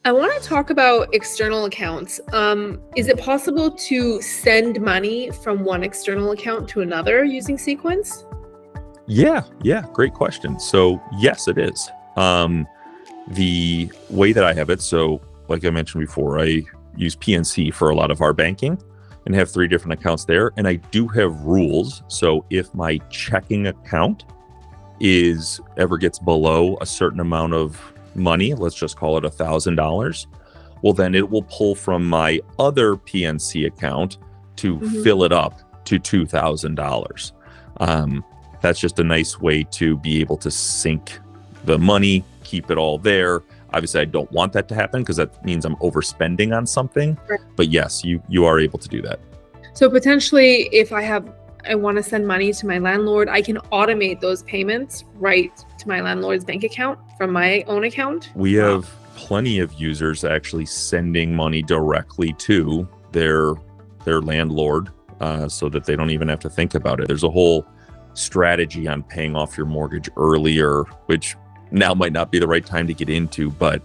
I want to talk about external accounts. Is it possible to send money from one external account to another using Sequence? Yeah, great question. So yes, it is. The way that I have it, so like I mentioned before, I use PNC for a lot of our banking and have 3 different accounts there. And I do have rules. So if my checking account ever gets below a certain amount of money, let's just call it $1,000, well, then it will pull from my other PNC account to fill it up to $2,000. That's just a nice way to be able to sync the money, keep it all there. Obviously, I don't want that to happen because that means I'm overspending on something. Right. But yes, you are able to do that. So potentially, if I want to send money to my landlord, I can automate those payments right to my landlord's bank account from my own account. We have plenty of users actually sending money directly to their landlord so that they don't even have to think about it. There's a whole strategy on paying off your mortgage earlier, which now might not be the right time to get into, but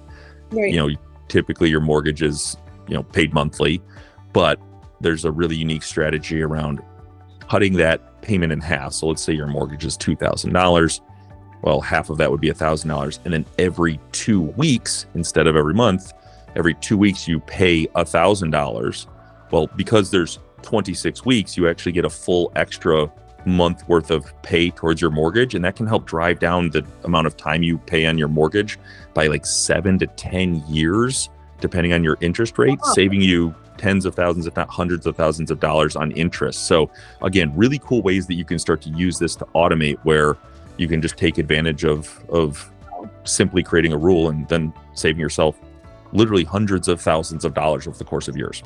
typically your mortgage is paid monthly, but there's a really unique strategy around cutting that payment in half. So let's say your mortgage is $2,000. Well, half of that would be $1,000. And then every 2 weeks, instead of every month, every 2 weeks you pay $1,000. Well, because there's 26 weeks, you actually get a full extra month worth of pay towards your mortgage. And that can help drive down the amount of time you pay on your mortgage by like 7 to 10 years, depending on your interest rate, saving you tens of thousands, if not hundreds of thousands of dollars on interest. So again, really cool ways that you can start to use this to automate, where you can just take advantage of simply creating a rule and then saving yourself literally hundreds of thousands of dollars over the course of years.